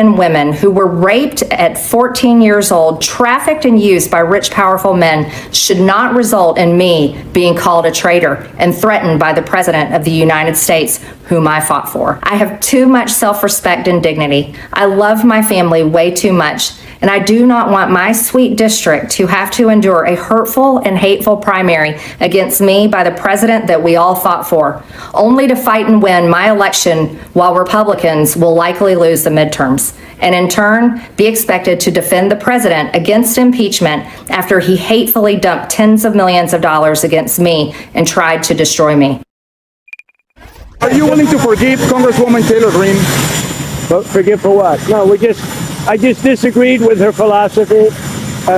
African women who were raped at 14 years old, trafficked and used by rich, powerful men should not result in me being called a traitor and threatened by the President of the United States, whom I fought for. I have too much self-respect and dignity. I love my family way too much, and I do not want my sweet district to have to endure a hurtful and hateful primary against me by the president that we all fought for, only to fight and win my election while Republicans will likely lose the midterms, and in turn be expected to defend the president against impeachment after he hatefully dumped tens of millions of dollars against me and tried to destroy me. Are you willing to forgive Congresswoman Taylor Greene? Forgive for what? No, I just disagreed with her philosophy.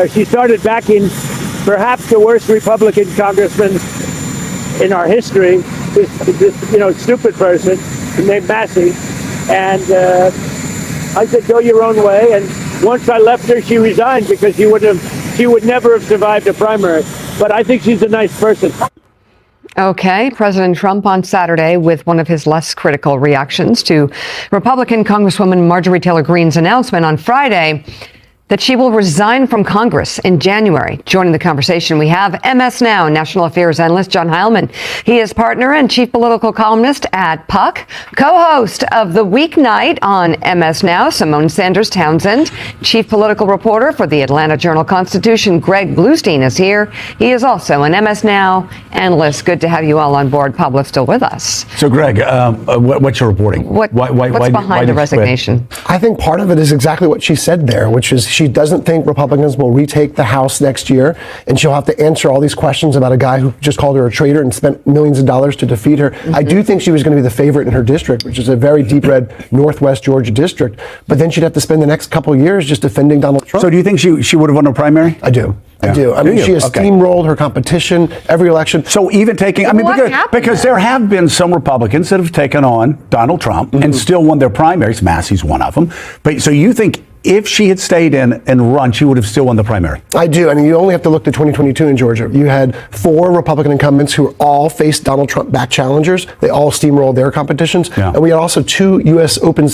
She started backing perhaps the worst Republican congressman in our history, this stupid person named Massey. And I said, go your own way. And once I left her, she resigned because she would never have survived a primary. But I think she's a nice person. Okay, President Trump on Saturday with one of his less critical reactions to Republican Congresswoman Marjorie Taylor Greene's announcement on Friday that she will resign from Congress in January. Joining the conversation, we have MS Now national affairs analyst John Heilman. He is partner and chief political columnist at Puck, co-host of The Weeknight on MS Now, Simone Sanders Townsend, chief political reporter for the Atlanta Journal-Constitution, Greg Bluestein is here. He is also an MS Now analyst. Good to have you all on board. Pablo's still with us. So, Greg, what's your reporting? What's behind the resignation? I think part of it is exactly what she said there, which is she doesn't think Republicans will retake the House next year, and she'll have to answer all these questions about a guy who just called her a traitor and spent millions of dollars to defeat her. Mm-hmm. I do think she was going to be the favorite in her district, which is a very deep red Northwest Georgia district, but then she'd have to spend the next couple of years just defending Donald Trump. So do you think she would have won a primary? I do. Yeah. I do. I mean, she has steamrolled her competition every election. So even taking, because there have been some Republicans that have taken on Donald Trump and still won their primaries. Massey's one of them. But so you think if she had stayed in and run, she would have still won the primary? I do. I mean, you only have to look to 2022 in Georgia. You had 4 Republican incumbents who all faced Donald Trump back challengers. They all steamrolled their competitions. Yeah. And we had also 2 U.S. open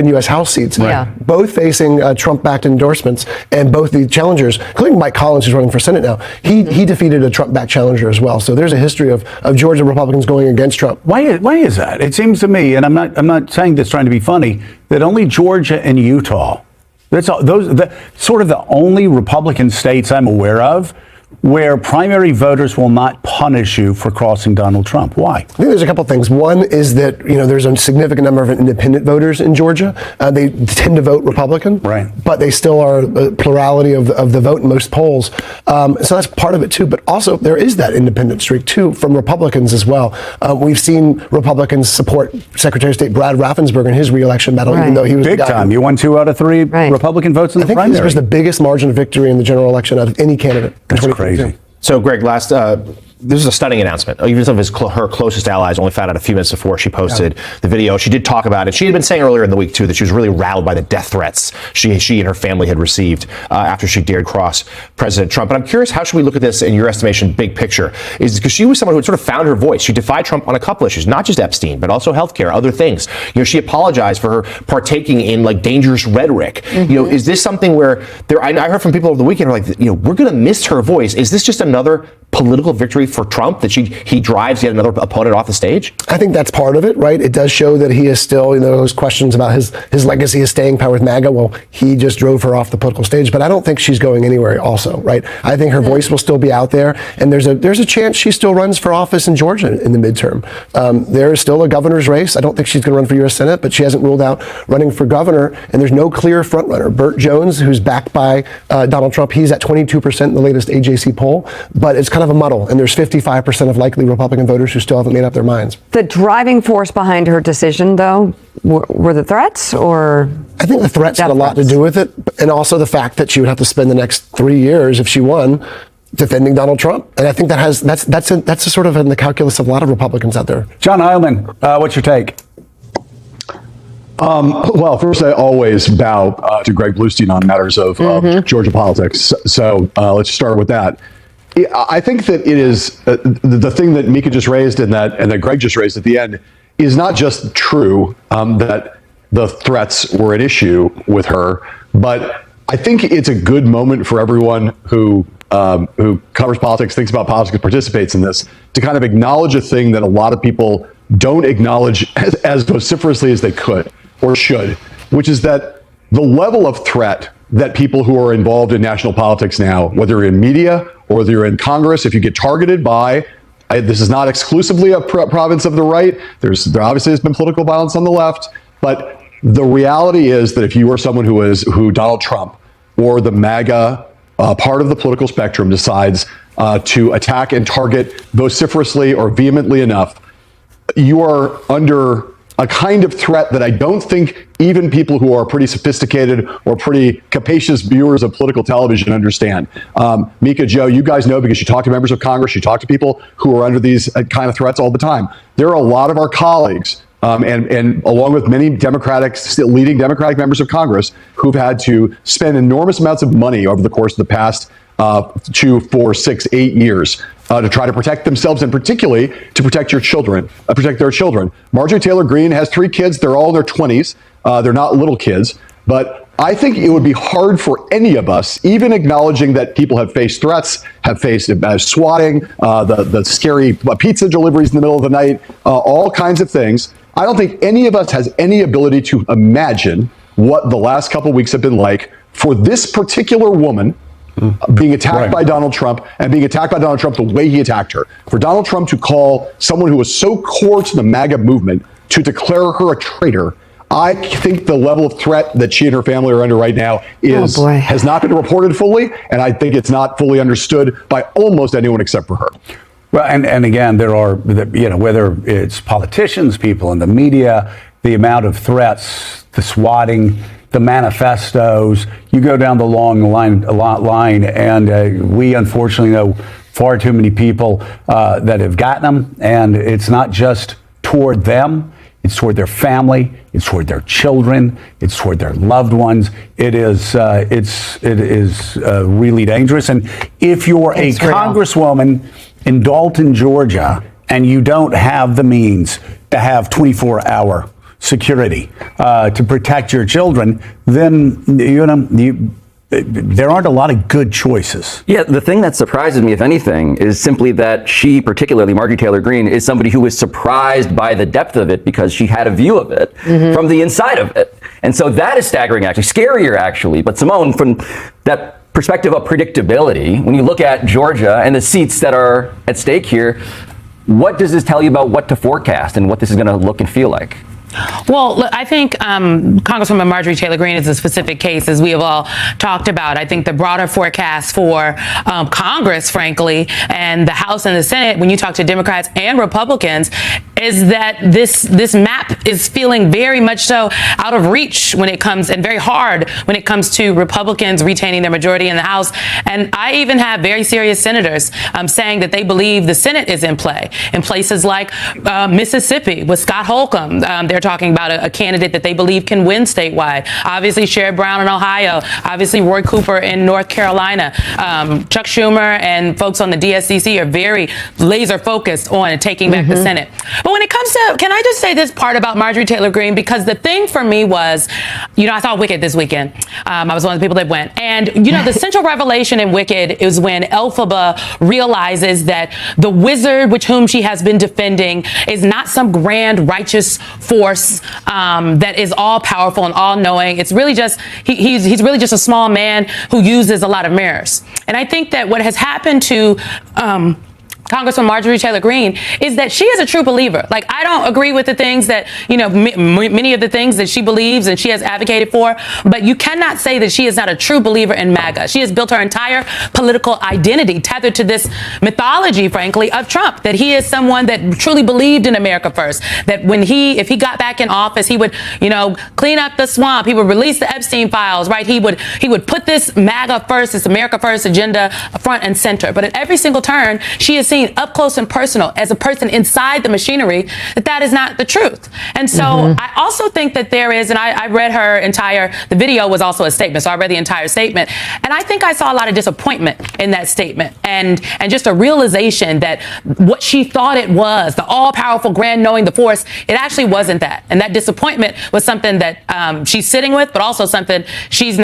U.S. House seats, both facing Trump-backed endorsements, and both the challengers, including Mike Collins, who's running for Senate now, he defeated a Trump-backed challenger as well. So there's a history of Georgia Republicans going against Trump. Why is that? It seems to me, and I'm not saying this trying to be funny, that only Georgia and Utah, sort of the only Republican states I'm aware of where primary voters will not punish you for crossing Donald Trump. Why? I think there's a couple things. One is that, there's a significant number of independent voters in Georgia. They tend to vote Republican, right? But they still are a plurality of the vote in most polls. So that's part of it too. But also there is that independent streak too from Republicans as well. We've seen Republicans support Secretary of State Brad Raffensperger in his re-election battle, even though he was big time. You won 2 out of 3 Republican votes in the primary. I think this was the biggest margin of victory in the general election out of any candidate. That's crazy. So, Greg, this is a stunning announcement. Even some of her closest allies only found out a few minutes before she posted the video. She did talk about it. She had been saying earlier in the week, too, that she was really rattled by the death threats she and her family had received after she dared cross President Trump. But I'm curious, how should we look at this in your estimation, big picture? Is because she was someone who had sort of found her voice. She defied Trump on a couple issues, not just Epstein, but also healthcare, other things. She apologized for her partaking in dangerous rhetoric. Mm-hmm. Is this something where I heard from people over the weekend who are like, we're going to miss her voice. Is this just another political victory for Trump that he drives yet another opponent off the stage? I think that's part of it, right? It does show that he is still, those questions about his legacy, his staying power with MAGA. Well, he just drove her off the political stage, but I don't think she's going anywhere also, right? I think her voice will still be out there, and there's a chance she still runs for office in Georgia in the midterm. There is still a governor's race. I don't think she's going to run for U.S. Senate, but she hasn't ruled out running for governor, and there's no clear front runner. Burt Jones, who's backed by Donald Trump, he's at 22% in the latest AJC poll, but it's kind of a muddle, and there's 55% of likely Republican voters who still haven't made up their minds. The driving force behind her decision, though, were the threats, or? I think the threats had a lot to do with it, and also the fact that she would have to spend the next 3 years, if she won, defending Donald Trump. And I think that's a sort of in the calculus of a lot of Republicans out there. John Heilman, what's your take? Well, first, I always bow to Greg Bluestein on matters of Georgia politics. So let's start with that. I think that it is the thing that Mika just raised and that Greg just raised at the end is not just true that the threats were an issue with her. But I think it's a good moment for everyone who covers politics, thinks about politics, participates in this, to kind of acknowledge a thing that a lot of people don't acknowledge as vociferously as they could or should, which is that the level of threat that people who are involved in national politics now, whether you're in media or whether you're in Congress, if you get targeted by, this is not exclusively a province of the right. There obviously has been political violence on the left, but the reality is that if you are someone who Donald Trump or the MAGA part of the political spectrum decides to attack and target vociferously or vehemently enough, you are under a kind of threat that I don't think even people who are pretty sophisticated or pretty capacious viewers of political television understand. Mika, Joe, you guys know because you talk to members of Congress, you talk to people who are under these kind of threats all the time. There are a lot of our colleagues, and along with many leading Democratic members of Congress, who've had to spend enormous amounts of money over the course of the past 2, 4, 6, 8 years to try to protect themselves, and particularly to protect their children. Marjorie Taylor Greene has 3 kids. They're all in their 20s. They're not little kids. But I think it would be hard for any of us, even acknowledging that people have faced threats, have faced swatting, the scary pizza deliveries in the middle of the night, all kinds of things. I don't think any of us has any ability to imagine what the last couple of weeks have been like for this particular woman being attacked by Donald Trump, and being attacked by Donald Trump the way he attacked her. For Donald Trump to call someone who was so core to the MAGA movement to declare her a traitor, I think the level of threat that she and her family are under right now has not been reported fully, and I think it's not fully understood by almost anyone except for her. Well, and again, there are, whether it's politicians, people in the media, the amount of threats, the swatting, the manifestos, you go down the long line, and we unfortunately know far too many people that have gotten them, and it's not just toward them, it's toward their family, it's toward their children, it's toward their loved ones. It is really dangerous. And if you're a congresswoman in Dalton, Georgia, and you don't have the means to have 24-hour security to protect your children, then there aren't a lot of good choices. Yeah, the thing that surprises me, if anything, is simply that she, particularly Marjorie Taylor Greene, is somebody who was surprised by the depth of it because she had a view of it from the inside of it. And so that is staggering, actually, scarier, actually. But Simone, from that perspective of predictability, when you look at Georgia and the seats that are at stake here, what does this tell you about what to forecast and what this is going to look and feel like? Well, look, I think Congresswoman Marjorie Taylor Greene is a specific case, as we have all talked about. I think the broader forecast for Congress, frankly, and the House and the Senate, when you talk to Democrats and Republicans, is that this map is feeling very much so out of reach when it comes, and very hard when it comes to Republicans retaining their majority in the House. And I even have very serious senators saying that they believe the Senate is in play in places like Mississippi with Scott Holcomb. They're talking about a candidate that they believe can win statewide. Obviously, Sherrod Brown in Ohio. Obviously, Roy Cooper in North Carolina. Chuck Schumer and folks on the DSCC are very laser focused on taking back the Senate. But when it comes to, can I just say this part about Marjorie Taylor Greene? Because the thing for me was, I saw Wicked this weekend. I was one of the people that went. And, the central revelation in Wicked is when Elphaba realizes that the wizard with whom she has been defending is not some grand righteous force that is all powerful and all knowing. It's really just, he's really just a small man who uses a lot of mirrors. And I think that what has happened to Congresswoman Marjorie Taylor Greene is that she is a true believer. Like, I don't agree with the things that, many of the things that she believes and she has advocated for, but you cannot say that she is not a true believer in MAGA. She has built her entire political identity tethered to this mythology, frankly, of Trump, that he is someone that truly believed in America first, that if he got back in office, he would, clean up the swamp. He would release the Epstein files, right? He would put this MAGA first, this America first agenda front and center. But at every single turn, she has seen seen up close and personal as a person inside the machinery, that is not the truth. And so I also think that there is, and I read her entire, the video was also a statement, so I read the entire statement, and I think I saw a lot of disappointment in that statement, and just a realization that what she thought it was, the all-powerful, grand knowing the force, it actually wasn't that. And that disappointment was something that she's sitting with, but also something she's